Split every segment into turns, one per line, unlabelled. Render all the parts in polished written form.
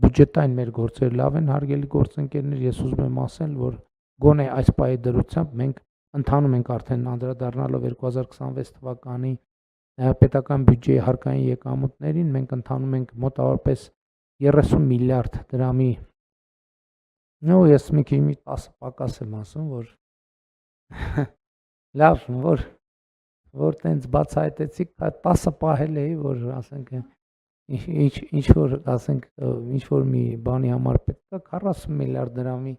բյուջետային մեր գործերը լավ են, հարգելի գործընկերներ, ես ուզում եմ ասել, որ գոնե այս պահի դրությամբ մենք ընթանում ենք արդեն անդրադառնալով 2026 թվականի պետական բյուջեի հարկային եկամուտներին, մենք ընթանում ենք մոտավորապես 30 միլիարդ դրամի, ես մի քիչ 10 պակաս եմ ասում, որ լավ, որ տենց բացահայտեցիք, 10 պահել էի, որ ասենք ինչ որ ասենք ինչ որ մի բանի համար պետք է 40 միլիարդ դրամի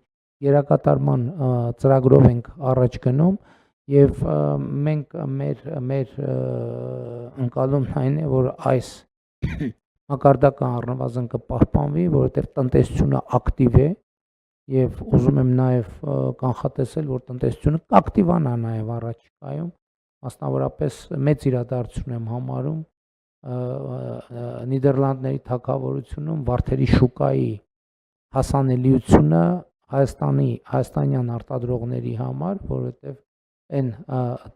երակատարման ծրագրով ենք առաջ գնում եւ մենք մեր ընկալումն այն է, որ այս մակարդակը առնվազն կպահպանվի, որովհետեւ տնտեսությունը ակտիվ է եւ ուզում եմ նաեւ կանխատեսել, որ տնտեսությունը կակտիվանա նաեւ առաջիկայում, մասնավորապես մեծ իրադարձություն եմ համարում Նիդերլանդների թագավորությունում վարդերի շուկայի հասանելիությունը հայաստանյան արտադրողների համար, որովհետև այն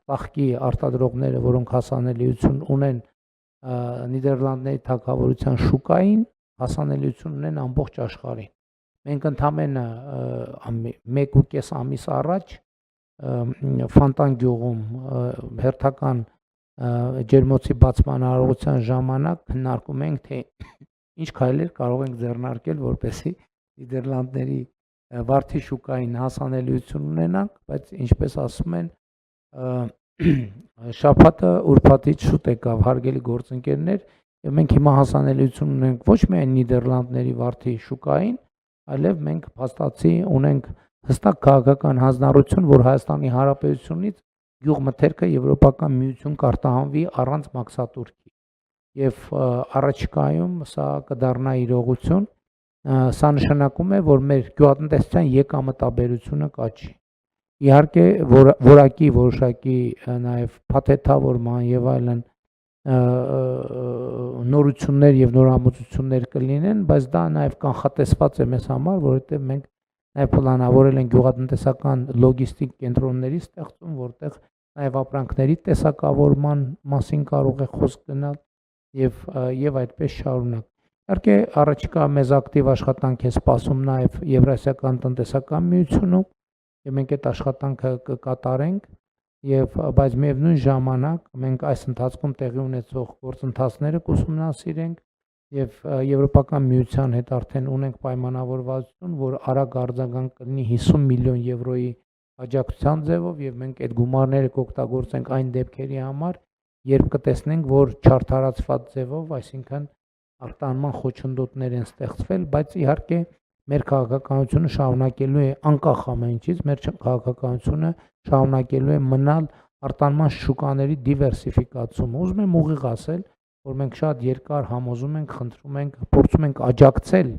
ծաղկի արտադրողները, որոնք հասանելիություն ունեն Նիդերլանդների թագավորության շուկային, հասանելիություն ունեն ամբողջ աշխարհին։ Մենք ընդամենը 1.5 ամիս առաջ Ֆանտան գյուղում հերթական ջերմոցի բացման արարողության ժամանակ քննարկում ենք, թե ինչ քայլեր կարող ենք ձեռնարկել, որպեսզի Նիդերլանդների վարդի շուկային հասանելիություն ունենանք, բայց ինչպես ասում են, շաբաթը ուրբաթից շուտ եկավ, հարգելի գործընկերներ, եւ մենք հիմա հասանելիություն ունենք ոչ միայն Նիդերլանդների վարդի շուկային, այլև մենք փաստացի ունենք հստակ քաղաքական հանձնառություն, որ Հայաստանի Հանրապետությունից գյուղմթերքը Եվրոպական միություն կարտահանվի առանց մաքսատուրքի եւ առաջիկայում սա կդառնա իրողություն, սա նշանակում է, որ մեր գյուղատնտեսության եկամտաբերությունը կաճի։ Իհարկե որակի որոշակի նաեւ փաթեթավորման եւ այլն նորություններ եւ նորամուծություններ կլինեն, բայց դա նաեւ կանխատեսված է մեզ համար, որովհետեւ մենք նաեւ պլանավորել ենք գյուղատնտեսական լոգիստիկ կենտրոնների ստեղծում, որտեղ նաեւ ապրանքների տեսակավորման մասին կարող է խոսք գնալ եւ այդպես շարունակ։ Իհարկե առաջիկա մեզ ակտիվ աշխատանք է սպասում նաեւ Եվրասիական տնտեսական միությունում եւ մենք այդ աշխատանքը կկատարենք եւ բայց միևնույն ժամանակ մենք այս ընթացքում տեղի ունեցող գործընթացները կուսումնասիրենք եւ Եվրոպական միության հետ արդեն ունենք պայմանավորվածություն, որ արագ արձագանք կլինի 50 միլիոն եվրոյի աջակցության ձևով եւ մենք այդ գումարները կօգտագործենք այն դեպքերի համար, երբ կտեսնենք, որ չարթարացված ձևով, այսինքն արտահանման խոչընդոտներ են ստեղծվել, բայց իհարկե մեր քաղաքականությունը շարունակելու է անկախ ամեն ինչից, մեր քաղաքականությունը շարունակելու է մնալ արտահանման շուկաների դիվերսիֆիկացումը։ Ուզում եմ ուղիղ ասել, որ մենք շատ երկար համոզում ենք, խնդրում ենք, փորձում ենք աջակցել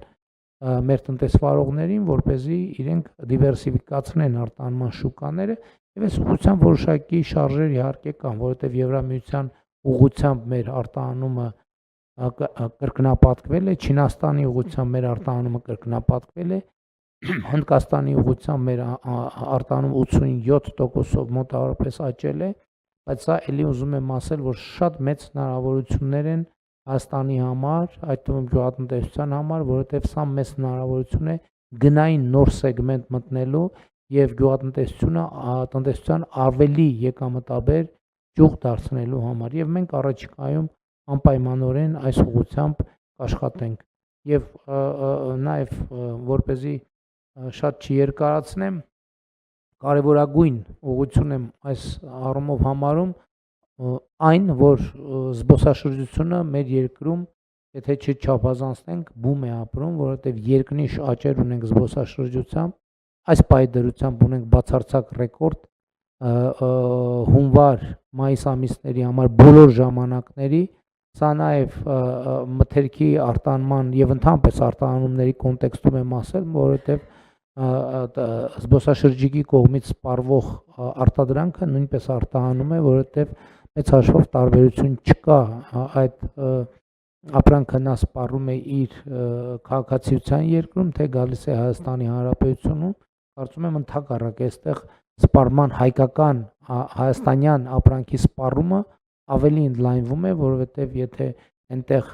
մեր տնտեսվարողներին, որպեսզի իրենք դիվերսիֆիկացնեն արտահանման շուկաները եւ այս ուղղությամբ որոշակի շարժեր իհարկե կան, որովհետեւ Եվրամիության ուղղությամբ մեր արտահանումը կրկնապատկվել է, Չինաստանի ուղղությամբ մեր արտահանումը կրկնապատկվել է, Հնդկաստանի ուղղությամբ մեր արտահանումը 87%-ով մոտավորապես աճել է, բայց սա էլի ուզում եմ ասել, որ շատ մեծ հնարավորություններ են Հայաստանի համար, այդ թվում գյուղատնտեսության համար, որովհետև սա մեծ հնարավորություն է գնային նոր սեգմենտ մտնելու եւ տնտեսության ավելի եկամտաբեր ճյուղ դարձնելու համար եւ մենք առաջիկայում անպայմանորեն այս ուղղությամբ կաշխատենք եւ նաեւ որպեսզի շատ չերկարացնեմ, կարևորագույն ուղղություն եմ այս առումով համարում այն, որ զբոսաշրջությունը մեր երկրում, եթե չչափազանցնենք, բում է ապրում, որովհետև երկնիշ աճեր ունենք զբոսաշրջությամբ, այս պահի դրությամբ ունենք բացարձակ ռեկորդ հունվար, մայիս ամիսների համար բոլոր ժամանակների, սա նաև մթերքի արտահանման եւ ընդհանրապես արտահանումների կոնտեքստում եմ ասել, որովհետև զբոսաշրջիկի կողմից սպառվող արտադրանքը նույնպես արտահանում է, որովհետև մեծ հաշվով տարբերություն չկա այդ ապրանքը նա սպառում է իր քաղաքացիության երկրում, թե գալիս է Հայաստանի Հանրապետությունում, կարծում եմ ընդհակառակ այստեղ սպառման հայկական հայաստանյան ապրանքի սպառումը ավելի ընդլայնվում է, որովհետև եթե այնտեղ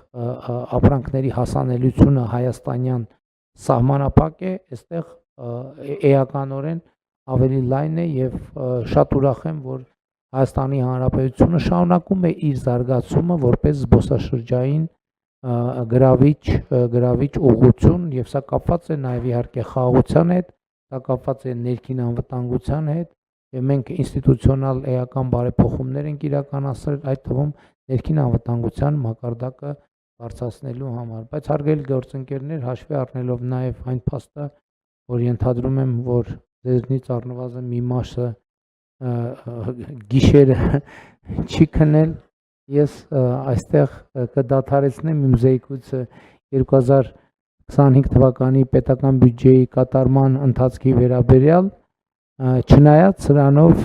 ապրանքների հասանելիությունը հայաստանյան սահմանափակ է, այստեղ էականորեն ավելի լայն է եւ շատ ուրախ եմ, որ Հայաստանի Հանրապետությունը շարունակում է իր զարգացումը որպես զբոսաշրջային գրավիչ ուղղություն եւ սա կապված է նաեւ իհարկե խաղաղության հետ, սա կապված է ներքին անվտանգության հետ եւ մենք ինստիտուցիոնալ էական բարեփոխումներ ենք իրականացրել, այդ թվում ներքին անվտանգության մակարդակը բարձրացնելու համար, բայց հարգելի գործընկերներ, հաշվի առնելով նաեւ այն փաստը, որ ենթադրում եմ, որ ձեզնից առնվազն մի մասը գիշերը չի քնել, ես այստեղ կդադարեցնեմ իմ զեկույցը 2025 թվականի պետական բյուջեի կատարման ընթացքի վերաբերյալ, չնայած սրանով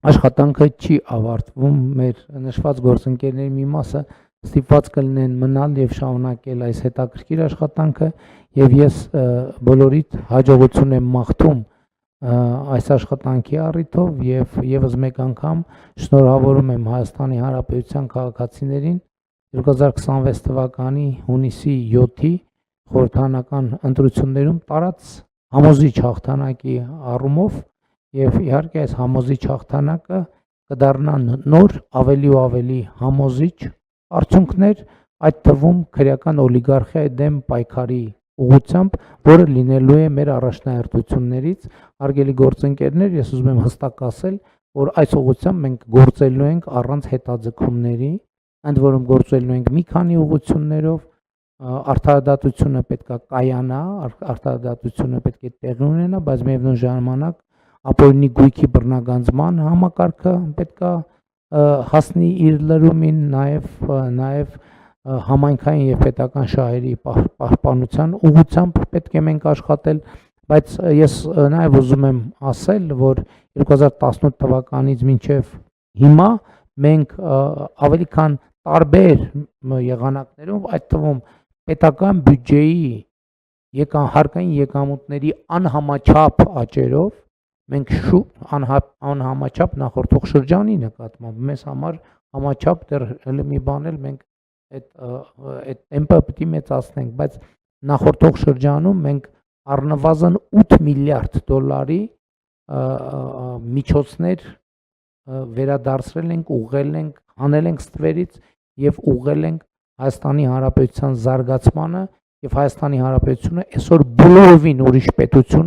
աշխատանքը չի ավարտվում, մեր նշված գործընկերների մի մասը ստիպված կլինեն մնալ եւ շարունակել այս հետաքրքիր աշխատանքը եւ ես բոլորիդ հաջողություն եմ մաղթում այս աշխատանքի առիթով եւ եւս մեկ անգամ շնորհավորում եմ Հայաստանի Հանրապետության քաղաքացիներին 2026 թվականի հունիսի 7-ի խորհրդարանական ընտրություններում տարած համոզիչ հաղթանակի առումով եւ իհարկե այս համոզիչ հաղթանակը կդառնա նոր ավելի ու ավելի համոզիչ արդյունքներ, այդ թվում քրեական օլիգարխիայի դեմ պայքարի ուղղությամբ, որը լինելու է մեր առաջնահերթություններից, հարգելի գործընկերներ, ես ուզում եմ հստակ ասել, որ այս ուղղությամբ մենք գործելու ենք առանց հետաձգումների, ընդ որում գործելու ենք մի քանի ուղղություններով, արդարադատությունը պետք է կայանա, արդարադատությունը պետք է տեղի ունենա, բայց միևնույն ժամանակ ապօրինի գույքի բռնագանձման համակարգը պետք է հասնի իր լրումին, նաև համայնքային եւ պետական շահերի պահպանության ուղղությամբ պետք է մենք աշխատել, բայց ես նաև ուզում եմ ասել, որ 2018 թվականից մինչև հիմա մենք ավելի քան տարբեր եղանակներով, այդ թվում պետական բյուջեի հարկային եկամուտների անհամաչափ աճերով մենք անհամաչափ նախորդող շրջանի նկատմամբ մեզ համար համաչափ դեռ հələ մի բան էլ մենք այդ տեմպը պետք է մեծացնենք, բայց նախորդող շրջանում մենք առնվազն 8 միլիարդ դոլարի միջոցներ վերադարձրել ենք, ուղղել ենք, հանել ենք ստվերից եւ ուղղել ենք Հայաստանի Հանրապետության զարգացմանը եւ Հայաստանի Հանրապետությունը այսօր բոլորովին ուրիշ պետություն